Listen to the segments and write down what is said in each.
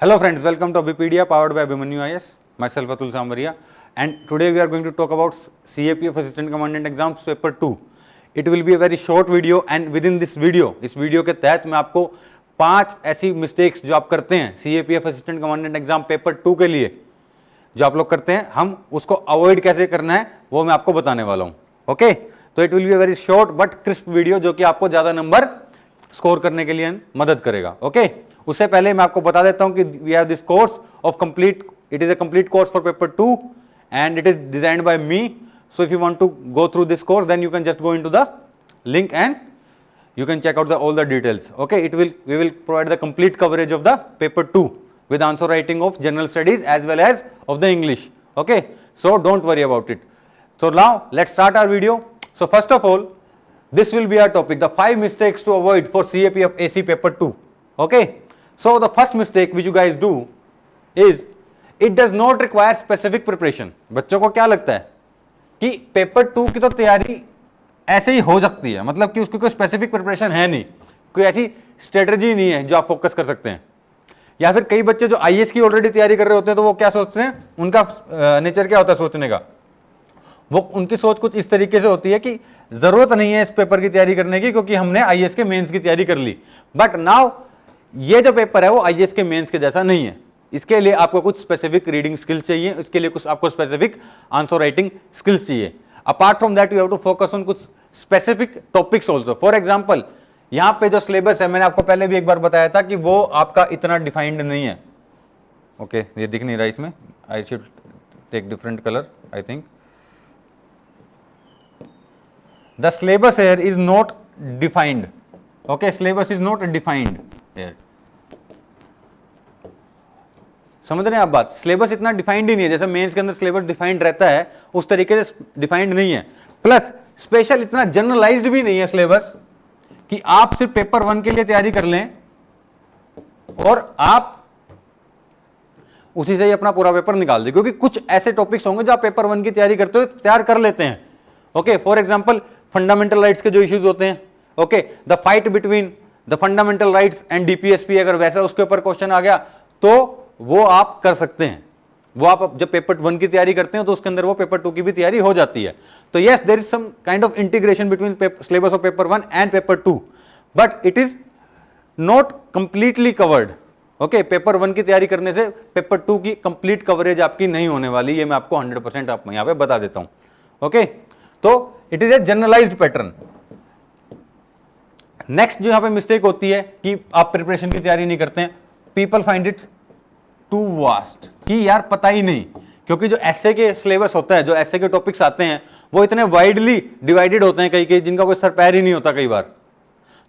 Hello friends, welcome to Abipedia powered by Abhimanyu IS. Myself Atul Samaria, and today we are going to talk about CAPF Assistant Commandant Exams Paper 2. It will be a very short video, and within this video, इस video के तहत मैं आपको 5 ऐसी mistakes जो आप करते हैं CAPF Assistant Commandant Exam Paper 2 के लिए, जो आप लोग करते हैं, हम उसको अवॉइड कैसे करना है वो मैं आपको बताने वाला हूँ. ओके, तो it will be a very short but crisp video जो कि आपको ज़्यादा नंबर स्कोर करने के लिए मदद करेगा. ओके, उससे पहले मैं आपको बता देता हूं कि we have this course of complete, it is a complete course for paper 2 and it is designed by me. So if you want to go through this course then you can just go into the link and you can check out all the details. Okay, we will provide the complete coverage of the paper 2 with answer writing of general studies as well as of the English. Okay, so don't worry about it. So now let's start our video. So first of all, this will be our topic, the 5 mistakes to avoid for CAPF AC paper 2. Okay, so the first mistake which you guys do is it does not require specific preparation. बच्चों को क्या लगता है कि paper 2 की तो तैयारी ऐसे ही हो सकती है, मतलब कि उसकी कोई स्पेसिफिक प्रिपरेशन है नहीं, कोई ऐसी स्ट्रेटजी नहीं है जो आप फोकस कर सकते हैं. या फिर कई बच्चे जो आईएएस की ऑलरेडी तैयारी कर रहे होते हैं तो वो क्या सोचते हैं, उनका नेचर क्या होता है सोचने का, वो उनकी सोच कुछ इस तरीके से होती है कि जरूरत नहीं है इस पेपर की तैयारी करने की क्योंकि हमने आईएएस के मेंस की तैयारी कर ली. बट नाउ ये जो पेपर है वो आईएएस के मेंस के जैसा नहीं है. इसके लिए आपको कुछ स्पेसिफिक रीडिंग स्किल्स चाहिए, इसके लिए कुछ आपको स्पेसिफिक आंसर राइटिंग स्किल्स चाहिए. Apart from that you have to focus on कुछ specific topics also. For example, यहाँ पे जो सिलेबस है मैंने आपको पहले भी एक बार बताया था कि वो आपका इतना डिफाइंड नहीं है. ओके, ये दिख नहीं रहा इसमें, I should take different colour. I think the syllabus here is not defined. Okay, syllabus is not defined here. समझ रहे हैं आप बात, सिलेबस इतना डिफाइंड ही नहीं है. जैसे मेंस के अंदर सिलेबस डिफाइंड रहता है उस तरीके से डिफाइंड नहीं है. प्लस स्पेशल इतना जनरलाइज्ड भी नहीं है सिलेबस कि आप सिर्फ पेपर 1 के लिए तैयारी कर लें और आप उसी से ही अपना पूरा पेपर निकाल दें, क्योंकि कुछ ऐसे टॉपिक्स होंगे जो आप पेपर 1 की तैयारी करते हुए तैयार कर लेते हैं. Okay, for example fundamental rights के जो इश्यूज होते हैं, okay, the fight between the fundamental rights and DPSP, अगर वैसा उसके ऊपर क्वेश्चन आ गया तो वो आप कर सकते हैं. वो आप जब पेपर 1 की तैयारी करते हैं तो उसके अंदर वो पेपर 2 की भी तैयारी हो जाती है. तो yes, there is some kind of integration between syllabus of paper 1 and paper 2, but it is not completely covered. Okay, paper 1 की तैयारी करने से पेपर 2 की कंप्लीट कवरेज आपकी नहीं होने वाली, ये मैं आपको 100% आप यहां पे बता देता हूं. ओके, तो it is a generalised pattern. Next जो यहां पे मिस्टेक होती है कि आप प्रिपरेशन की तैयारी नहीं करते हैं. People find it too vast, कि यार पता ही नहीं, क्योंकि जो एसए के सिलेबस होता है, जो एसए के टॉपिक्स आते हैं वो इतने वाइडली डिवाइडेड होते हैं कई कई, जिनका कोई सर पैर ही नहीं होता कई बार.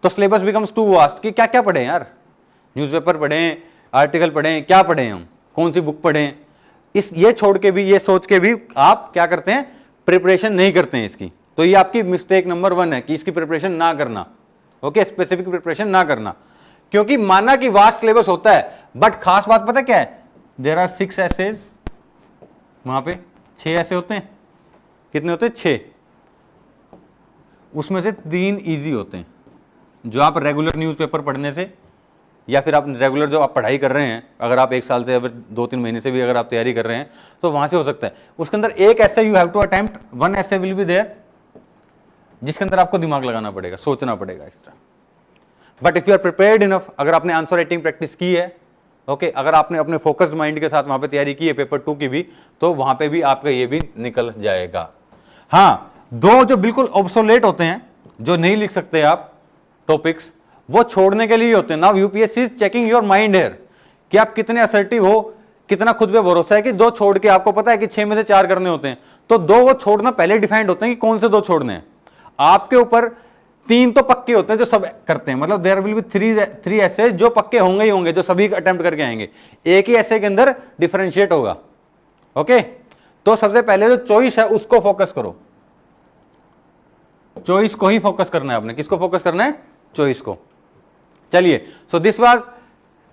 तो सिलेबस बिकम्स टू वास्ट कि क्या क्या पढ़ें यार, न्यूज़पेपर पढ़ें, आर्टिकल पढ़ें, क्या पढ़ें हम, कौन सी बुक पढ़ें. ये छोड़ के भी, ये सोच के भी आप क्या करते हैं, प्रिपरेशन नहीं करते हैं इसकी. तो ये आपकी मिस्टेक नंबर 1 है कि इसकी प्रिपरेशन ना करना. ओके, स्पेसिफिक प्रिपरेशन ना करना, क्योंकि माना कि वास्ट सिलेबस होता है बट खास बात पता क्या है, देयर आर 6 एसेज, वहां पे 6 ऐसे होते हैं. कितने होते हैं? 6. उसमें से 3 इजी होते हैं जो आप रेगुलर न्यूज़पेपर पढ़ने से, या फिर आप रेगुलर जो आप पढ़ाई कर रहे हैं, अगर आप 1 साल से या फिर 2-3 महीने से भी अगर आप तैयारी कर रहे हैं तो वहां से हो सकता है. उसके अंदर एक ऐसे यू हैव टू अटेम्प्ट, 1 ऐसे विल बी देयर जिसके अंदर आपको दिमाग लगाना पड़ेगा, सोचना पड़ेगा extra. But if you are prepared enough, अगर आपने आंसर राइटिंग प्रैक्टिस की है, ओके, अगर आपने अपने फोकस्ड माइंड के साथ वहां पे तैयारी की है पेपर 2 की भी, तो वहां पे भी आपका ये भी निकल जाएगा. हाँ, 2 जो बिल्कुल ऑब्सोलेट होते हैं, जो नहीं लिख सकते आप टॉपिक्स, वो छोड़ने के लिए होते हैं. Now UPSC is checking your mind here कि आप कितने असर्टिव हो, कितना खुद पे भरोसा है कि 2 छोड़ के, आपको पता है कि 6 में से 4 करने होते हैं, तो 2 वो छोड़ना पहले डिफाइंड होते हैं कि कौन से 2 छोड़ने हैं. आपके ऊपर 3 तो पक्के होते हैं जो सब करते हैं, मतलब देयर विल बी 3 ऐसे जो पक्के होंगे ही होंगे, जो सभी अटेम्प्ट करके आएंगे. एक ही ऐसे के अंदर डिफरेंशिएट होगा. ओके, तो सबसे पहले जो चॉइस है उसको फोकस करो, चॉइस को ही फोकस करना है आपने. किसको फोकस करना है? चॉइस को. चलिए, so this was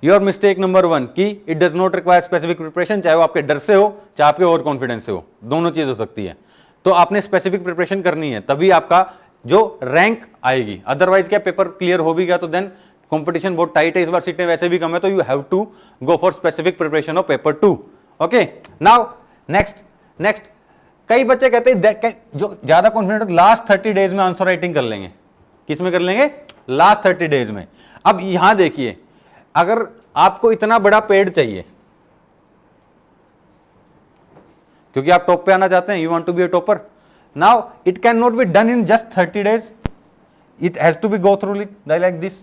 your mistake number 1 कि it does not require specific preparation. चाहे वो आपके डर से हो, चाहे आपके ओवर कॉन्फिडेंस से हो, दोनों चीज हो सकती है. तो आपने स्पेसिफिक प्रिपरेशन करनी है, तभी आपका जो रैंक आएगी. अदरवाइज क्या, पेपर क्लियर हो भी गया तो देन कंपटीशन बहुत टाइट है इस बार, सीटें वैसे भी कम है, तो you have to go for specific preparation of paper 2। Okay, now next कई बच्चे कहते हैं जो ज्यादा कॉन्फिडेंट लास्ट 30 डेज में आंसर राइटिंग कर लेंगे। किस में कर लेंगे? लास्ट 30 डेज में। अब यहां देखिए, अगर आपको इतना बड़ा पेड़ चाहिए क्योंकि आप टॉप पे आना चाहते हैं, you want to be a topper, now it can not be done in just 30 days, it has to be go through like this.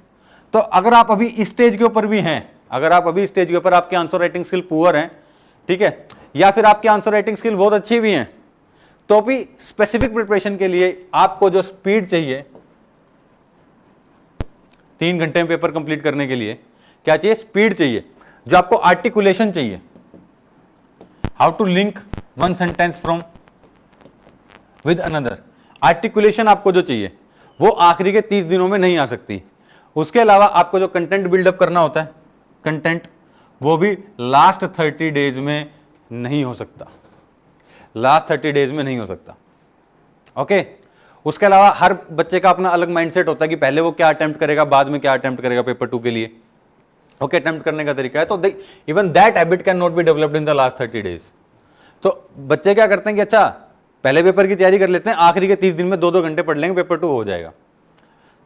तो अगर आप अभी इस स्टेज के ऊपर भी हैं, अगर आप अभी स्टेज के ऊपर आपकी आंसर राइटिंग स्किल पुअर है, ठीक है, या फिर आपकी आंसर राइटिंग स्किल बहुत अच्छी भी है, तो भी स्पेसिफिक प्रिपरेशन के लिए आपको जो स्पीड चाहिए 3 घंटे में पेपर कंप्लीट करने के लिए, क्या चाहिए? स्पीड चाहिए। जो आपको आर्टिकुलेशन चाहिए, how to link one sentence from with another, articulation आपको जो चाहिए वो आखिरी के 30 दिनों में नहीं आ सकती। उसके अलावा आपको जो कंटेंट बिल्डअप करना होता है, कंटेंट, वो भी लास्ट 30 डेज में नहीं हो सकता, लास्ट 30 डेज में नहीं हो सकता। ओके, उसके अलावा हर बच्चे का अपना अलग माइंडसेट होता है कि पहले वो क्या अटेम्प्ट करेगा, बाद में क्या अटेम्प्ट करेगा पेपर 2 के लिए। ओके, अटेम्प्ट करने का तरीका है, तो even that habit can not be developed in the last 30 days. तो बच्चे क्या करते हैं कि अच्छा पहले पेपर की तैयारी कर लेते हैं, आखिरी के 30 दिन में 2-2 घंटे पढ़ लेंगे, पेपर 2 हो जाएगा।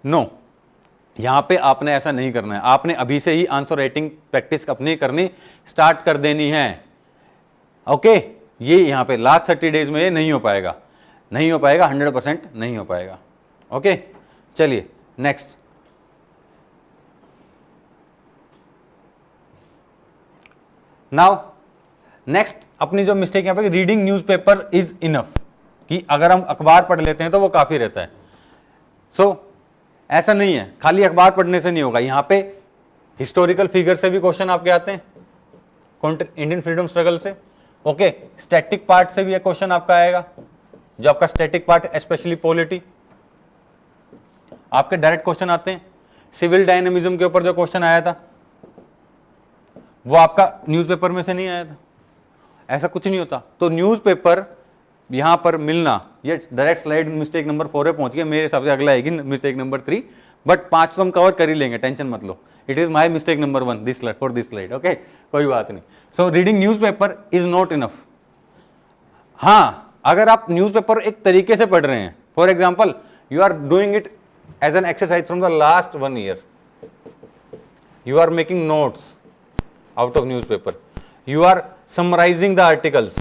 नो, यहां पे आपने ऐसा नहीं करना है। आपने अभी से ही आंसर राइटिंग प्रैक्टिस अपनी करनी स्टार्ट कर देनी है। ओके, ये यहां पे लास्ट 30 डेज में ये नहीं हो पाएगा, नहीं हो पाएगा, 100% नहीं हो पाएगा। ओके, चलिए नेक्स्ट। नाउ नेक्स्ट अपनी जो मिस्टेक यहां पे, रीडिंग न्यूज़पेपर इज इनफ, कि अगर हम अखबार पढ़ लेते हैं तो वो काफी रहता है। सो ऐसा नहीं है, खाली अखबार पढ़ने से नहीं होगा। यहां पे हिस्टोरिकल फिगर से भी क्वेश्चन आपके आते हैं, इंडियन फ्रीडम स्ट्रगल से। ओके, स्टैटिक पार्ट से भी एक क्वेश्चन आपका आएगा, जो आपका स्टैटिक पार्ट स्पेशली पॉलिटी, आपके डायरेक्ट क्वेश्चन आते हैं। सिविल डायनेमिज्म के ऊपर जो क्वेश्चन आया था वो आपका न्यूज़पेपर में से नहीं आया था, ऐसा कुछ नहीं होता। तो न्यूज़पेपर यहां पर मिलना, ये डायरेक्ट स्लाइड मिस्टेक नंबर 4 पे पहुंच गया, मेरे हिसाब से अगला आएगी मिस्टेक नंबर 3, बट 5 तो हम कवर कर ही लेंगे, टेंशन मत लो। It is my mistake number 1 this slide, for this slide. Okay, कोई बात नहीं। So reading newspaper is not enough. हां, अगर आप न्यूज़पेपर एक तरीके से पढ़ रहे हैं, for example you are doing it as an exercise from the last 1 year, you are making notes out of newspaper, you are summarising the articles,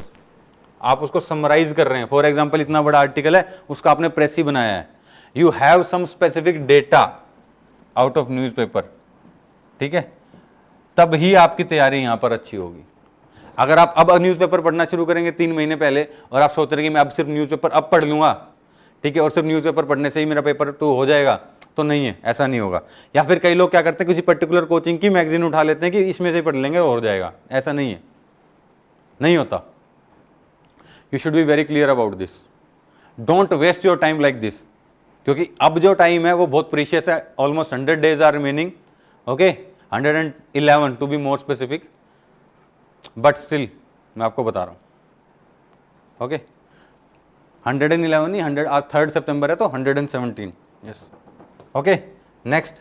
आप उसको समराइज कर रहे हैं। फॉर एग्जाम्पल इतना बड़ा आर्टिकल है, उसका आपने प्रेसी बनाया है, you have some specific data out of newspaper, ठीक है, तब ही आपकी तैयारी यहां पर अच्छी होगी। अगर आप अब न्यूज़पेपर पढ़ना शुरू करेंगे 3 महीने पहले, और आप सोच रहे हैं कि मैं अब सिर्फ न्यूज़पेपर अब पढ़ लूंगा, ठीक है, और सिर्फ न्यूज़पेपर पढ़ने से ही मेरा पेपर 2 हो जाएगा, तो नहीं है, ऐसा नहीं होगा। या फिर कई लोग क्या करते हैं, किसी पर्टिकुलर कोचिंग की मैगजीन उठा लेते हैं कि इसमें से पढ़ लेंगे हो जाएगा, ऐसा नहीं है, नहीं होता। You should be very clear about this, don't waste your time like this, क्योंकि अब जो टाइम है वो बहुत प्रीशियस है, almost 100 days are remaining. Okay, 111 to be more specific, but still मैं आपको बता रहा हूं। ओके, 111 नहीं, 100, आज 3 सितंबर है तो 117। Yes, okay, next.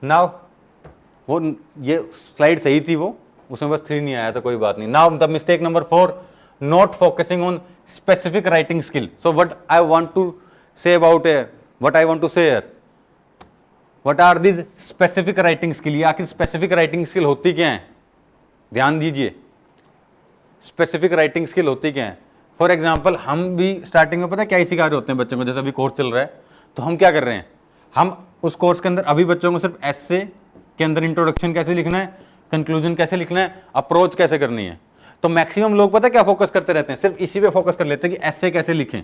नाउ वो ये स्लाइड सही थी, वो उसमें बस 3 नहीं आया था, कोई बात नहीं। Now the mistake number 4, not focusing on specific writing skill. So what I want to say about here, what I want to say here, what are these specific writing skill? ये आखिर specific writing skill होती क्या है? ध्यान दीजिए, specific writing skill होती क्या है? फॉर एग्जाम्पल हम भी स्टार्टिंग में पता है क्या ही सिखा रहे होते हैं बच्चों को, जैसे अभी कोर्स चल रहा है, तो हम क्या कर रहे हैं, हम उस कोर्स के अंदर अभी बच्चों को सिर्फ एस्से के अंदर इंट्रोडक्शन कैसे लिखना है, कंक्लूजन कैसे लिखना है, अप्रोच कैसे करनी है। तो मैक्सिमम लोग पता है क्या फोकस करते रहते हैं, सिर्फ इसी पे फोकस कर लेते हैं कि एस्से कैसे लिखें,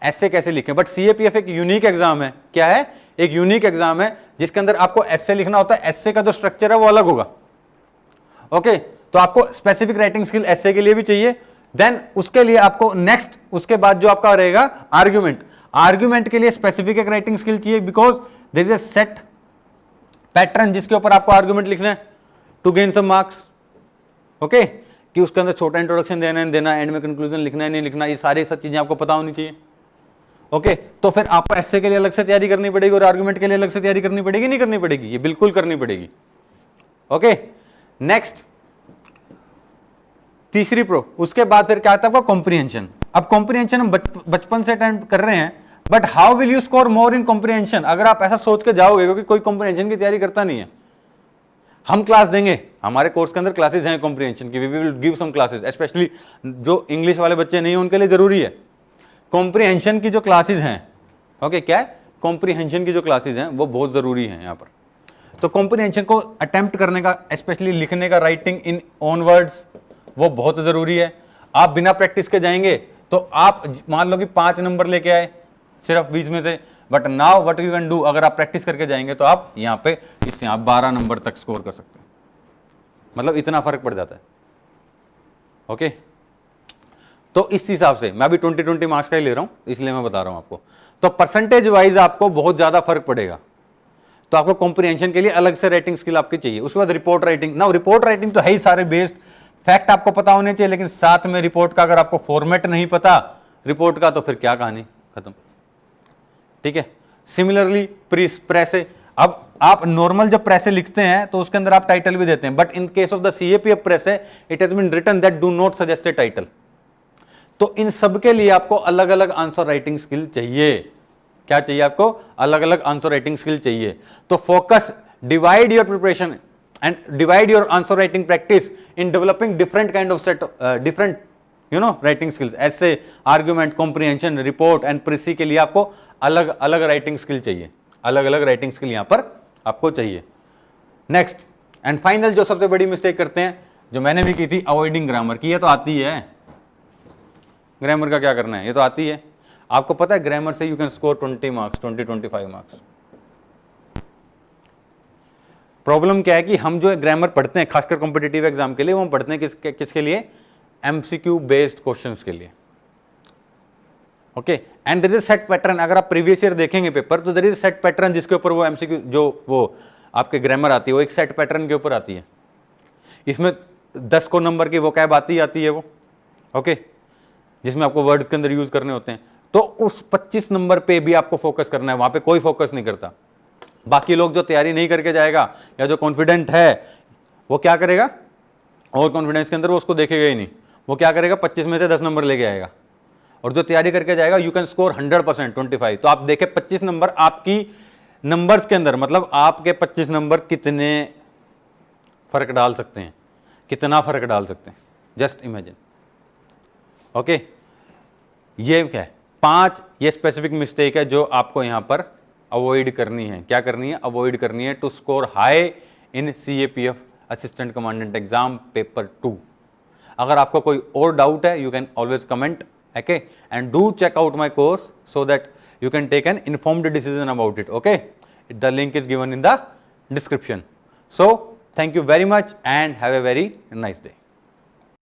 एस्से कैसे लिखें। बट सीएपीएफ एक यूनिक एग्जाम है, क्या है, एक यूनिक एग्जाम है जिसके अंदर आपको एस्से लिखना होता है। एस्से का जो स्ट्रक्चर है वो अलग होगा। ओके, तो आपको स्पेसिफिक राइटिंग स्किल एस्से के लिए भी चाहिए। देन उसके लिए आपको नेक्स्ट, उसके बाद जो आपका रहेगा आर्ग्यूमेंट, आर्ग्यूमेंट के लिए स्पेसिफिक एक राइटिंग स्किल चाहिए, because there is a set pattern जिसके ऊपर आपको आर्ग्यूमेंट लिखना है to gain some marks. Okay, कि उसके अंदर छोटा इंट्रोडक्शन देना है, एंड में कंक्लूजन लिखना है नहीं लिखना, ये सारी सब चीजें आपको पता होनी चाहिए। ओके तो फिर आपको एसए के लिए अलग से तैयारी करनी पड़ेगी और आर्गुमेंट के लिए अलग से तैयारी करनी पड़ेगी, नहीं करनी पड़ेगी? ये बिल्कुल करनी पड़ेगी। ओके नेक्स्ट तीसरी प्रो, उसके बाद फिर क्या आता है आपका कॉम्प्रिहेंशन। अब कॉम्प्रिहेंशन हम बचपन से अटेम्प्ट कर रहे हैं, but how will you score more in comprehension? अगर आप ऐसा सोच के जाओगे, क्योंकि कोई कॉम्प्रिहेंशन की तैयारी करता नहीं है। हम क्लास देंगे, हमारे कोर्स के अंदर क्लासेस हैं कॉम्प्रिहेंशन की, we will give some classes, specially जो इंग्लिश वाले बच्चे नहीं है उनके लिए जरूरी है। कॉम्प्रिहेंशन की जो क्लासेस हैं, ओके क्या है, कॉम्प्रिहेंशन की जो क्लासेस हैं वो बहुत जरूरी है यहाँ पर। तो कॉम्प्रिहेंशन को अटेम्प्ट करने का, स्पेशली लिखने का, राइटिंग इन ओन वर्ड्स, वो बहुत जरूरी है। आप बिना प्रैक्टिस के जाएंगे तो आप मान लो कि 5 नंबर लेके आए सिर्फ 20 में से, but now what you can do, अगर आप प्रैक्टिस करके जाएंगे तो आप यहाँ पे इससे आप 12 नंबर तक स्कोर कर सकते हैं। मतलब इतना फर्क पड़ जाता है। ओके तो इस हिसाब से मैं अभी 20-20 मार्क्स का ही ले रहा हूं, इसलिए मैं बता रहा हूं आपको। तो परसेंटेज वाइज आपको बहुत ज्यादा फर्क पड़ेगा। तो आपको कॉम्प्रिहेंशन के लिए अलग से राइटिंग स्किल आपकी चाहिए। उसके बाद रिपोर्ट राइटिंग। ना रिपोर्ट राइटिंग तो है ही सारे बेस्ड, फैक्ट आपको पता होने चाहिए, लेकिन साथ में रिपोर्ट का अगर आपको फॉर्मेट नहीं पता रिपोर्ट का, तो फिर क्या कहानी, खत्म। ठीक है। सिमिलरली प्रेसे, अब आप नॉर्मल जब प्रेसे लिखते हैं तो उसके अंदर आप टाइटल भी देते हैं, but in case of the CAPF press it has been written that do not suggest a title. तो इन सब के लिए आपको अलग अलग आंसर राइटिंग स्किल चाहिए। क्या चाहिए आपको? अलग अलग आंसर राइटिंग स्किल चाहिए। तो focus, divide your preparation and divide your answer writing practice in developing different kind of set, different writing skills. ऐसे आर्ग्यूमेंट, कॉम्प्रिहेंशन, रिपोर्ट एंड प्रीसी के लिए आपको अलग अलग राइटिंग स्किल चाहिए। अलग अलग राइटिंग स्किल यहां पर आपको चाहिए। नेक्स्ट एंड फाइनल, जो सबसे बड़ी मिस्टेक करते हैं, जो मैंने भी की थी, अवॉइडिंग ग्रामर की। ये तो आती है, ग्रामर का क्या करना है, ये तो आती है। आपको पता है ग्रामर से you can score 20 marks, 20-25 marks. Problem क्या है कि हम जो ग्रामर पढ़ते हैं, खासकर कॉम्पिटिटिव एग्जाम के लिए, वो हम पढ़ते हैं किसके लिए? एमसीक्यू बेस्ड क्वेश्चंस के लिए। Okay and there is set pattern. अगर आप प्रीवियस ईयर देखेंगे पेपर, तो देयर इज सेट पैटर्न जिसके ऊपर वो एमसीक्यू, जो वो आपके ग्रामर आती है, वो एक सेट पैटर्न के ऊपर आती है। इसमें 10 को नंबर की वोकैब आती है वो, ओके, जिसमें आपको वर्ड्स के अंदर यूज करने होते हैं। तो उस 25 नंबर पे भी आपको फोकस करना है, वहां पे कोई फोकस नहीं करता। बाकी लोग जो तैयारी नहीं करके जाएगा या जो कॉन्फिडेंट है, वो क्या करेगा? और कॉन्फिडेंस के अंदर वो उसको देखेगा ही नहीं, वो क्या करेगा? 25 में से 10 नंबर लेके आएगा। और जो तैयारी करके जाएगा, यू कैन स्कोर 100%, 25। तो आप देखें 25 नंबर आपकी नंबर्स के अंदर, मतलब आपके 25 नंबर कितने फर्क डाल सकते हैं, कितना फर्क डाल सकते हैं, जस्ट इमेजिन। ओके ये क्या है? 5 ये स्पेसिफिक मिस्टेक है जो आपको यहां पर अवॉइड करनी है। क्या करनी है? अवॉइड करनी है to score high in CAPF assistant commandant exam paper 2। अगर आपको कोई और डाउट है, you can always comment, okay, and do check out my course so that you can take an informed decision about it. Okay, the link is given in the description. So thank you very much and have a very nice day.